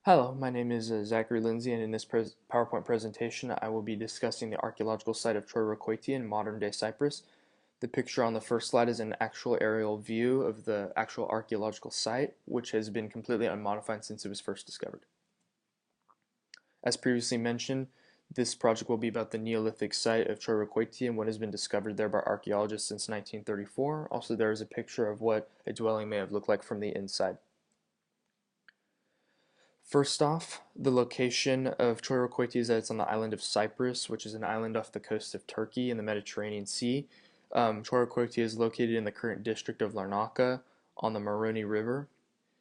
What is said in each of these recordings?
Hello, my name is Zachary Lindsay, and in this PowerPoint presentation, I will be discussing the archaeological site of Choirokoitia in modern-day Cyprus. The picture on the first slide is an actual aerial view of the actual archaeological site, which has been completely unmodified since it was first discovered. As previously mentioned, this project will be about the Neolithic site of Choirokoitia and what has been discovered there by archaeologists since 1934. Also, there is a picture of what a dwelling may have looked like from the inside. First off, the location of Choirokoitia is that it's on the island of Cyprus, which is an island off the coast of Turkey in the Mediterranean Sea. Choirokoitia is located in the current district of Larnaca on the Maroni River.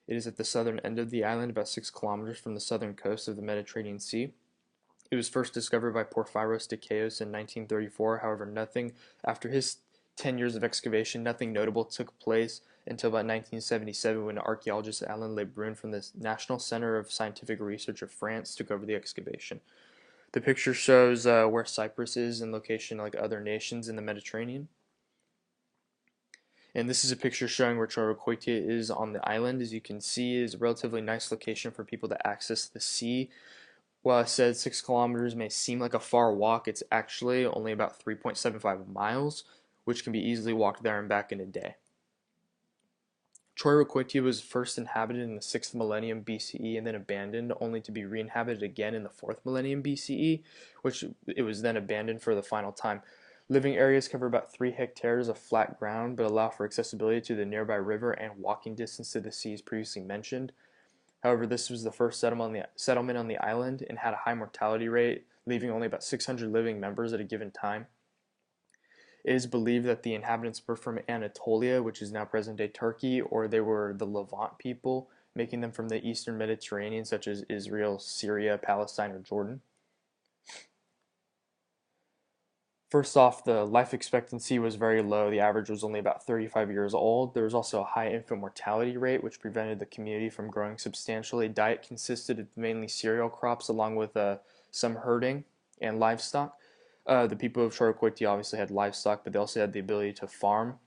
It is at the southern end of the island, about 6 kilometers from the southern coast of the Mediterranean Sea. It was first discovered by Porphyros Dikaios in 1934. However, nothing after his 10 years of excavation, nothing notable took place until about 1977 when archaeologist Alain Lebrun from the National Center of Scientific Research of France took over the excavation. The picture shows where Cyprus is in location like other nations in the Mediterranean. And this is a picture showing where Choirokoitia is on the island. As you can see, it is a relatively nice location for people to access the sea. While I said 6 kilometers may seem like a far walk, it's actually only about 3.75 miles, which can be easily walked there and back in a day. Choirokoitia was first inhabited in the 6th millennium BCE and then abandoned, only to be re-inhabited again in the 4th millennium BCE, which it was then abandoned for the final time. Living areas cover about 3 hectares of flat ground, but allow for accessibility to the nearby river and walking distance to the sea as previously mentioned. However, this was the first settlement on the island and had a high mortality rate, leaving only about 600 living members at a given time. It is believed that the inhabitants were from Anatolia, which is now present-day Turkey, or they were the Levant people, making them from the eastern Mediterranean, such as Israel, Syria, Palestine, or Jordan. First off, the life expectancy was very low. The average was only about 35 years old. There was also a high infant mortality rate, which prevented the community from growing substantially. Diet consisted of mainly cereal crops, along with some herding and livestock. The people of Choirokoitia obviously had livestock, but they also had the ability to farm.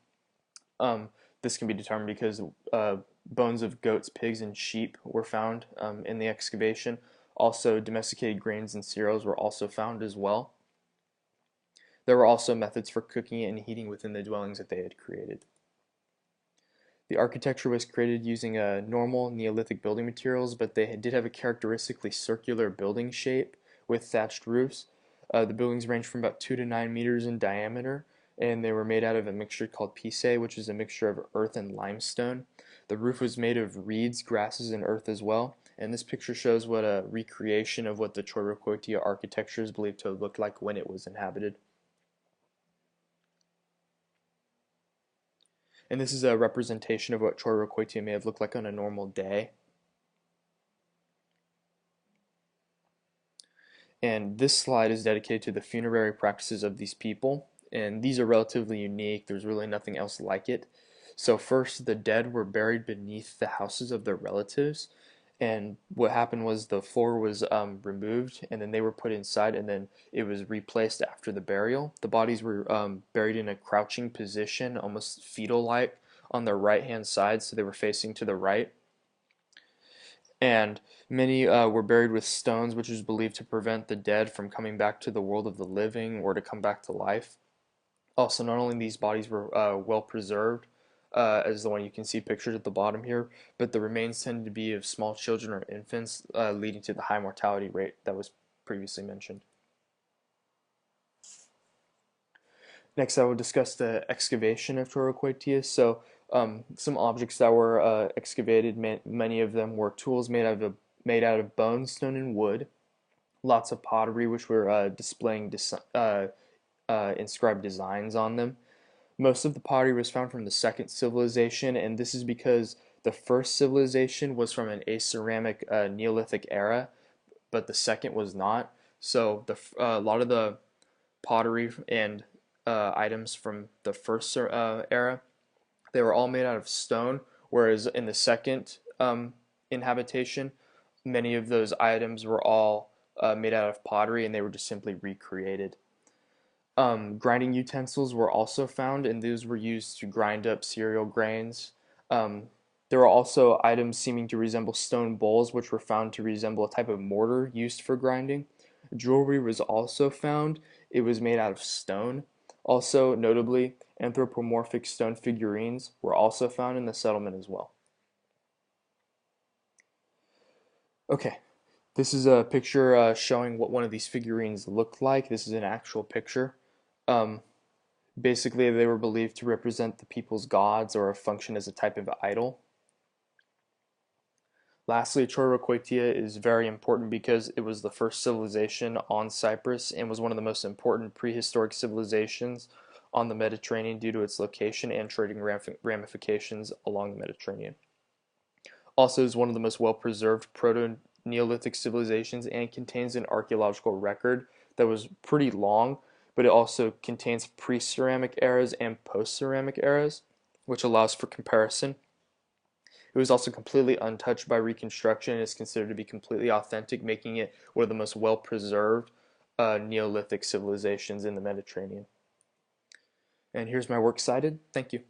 Um, this can be determined because bones of goats, pigs, and sheep were found in the excavation. Also, domesticated grains and cereals were also found as well. There were also methods for cooking and heating within the dwellings that they had created. The architecture was created using normal Neolithic building materials, but they did have a characteristically circular building shape with thatched roofs. The buildings ranged from about 2 to 9 meters in diameter, and they were made out of a mixture called pisse, which is a mixture of earth and limestone. The roof was made of reeds, grasses, and earth as well. And this picture shows what a recreation of what the Choirokoitia architecture is believed to have looked like when it was inhabited. And this is a representation of what Choirokoitia may have looked like on a normal day. And this slide is dedicated to the funerary practices of these people. And these are relatively unique. There's really nothing else like it. So first, the dead were buried beneath the houses of their relatives. And what happened was the floor was removed, and then they were put inside, and then it was replaced after the burial. The bodies were buried in a crouching position, almost fetal-like, on their right-hand side, so they were facing to the right. And many were buried with stones, which is believed to prevent the dead from coming back to the world of the living or to come back to life. Also, not only these bodies were well preserved, as the one you can see pictured at the bottom here, but the remains tended to be of small children or infants, leading to the high mortality rate that was previously mentioned. Next, I will discuss the excavation of Choirokoitia. So, some objects that were excavated, many of them were tools made out of bone, stone, and wood. Lots of pottery, which were displaying inscribed designs on them. Most of the pottery was found from the second civilization, and this is because the first civilization was from an aceramic Neolithic era, but the second was not. So a lot of the pottery and items from the first era, they were all made out of stone, whereas in the second inhabitation, many of those items were all made out of pottery, and they were just simply recreated. Grinding utensils were also found, and those were used to grind up cereal grains. There are also items seeming to resemble stone bowls, which were found to resemble a type of mortar used for grinding. Jewelry was also found. It was made out of stone. Also, notably, anthropomorphic stone figurines were also found in the settlement as well. Okay, this is a picture showing what one of these figurines looked like. This is an actual picture. Um, Basically, they were believed to represent the people's gods or function as a type of idol. Lastly, Choirokoitia is very important because it was the first civilization on Cyprus and was one of the most important prehistoric civilizations on the Mediterranean due to its location and trading ramifications along the Mediterranean. Also is one of the most well-preserved proto-Neolithic civilizations and contains an archaeological record that was pretty long, but it also contains pre-ceramic eras and post-ceramic eras, which allows for comparison. It was also completely untouched by reconstruction and is considered to be completely authentic, making it one of the most well-preserved Neolithic civilizations in the Mediterranean. And here's my works cited. Thank you.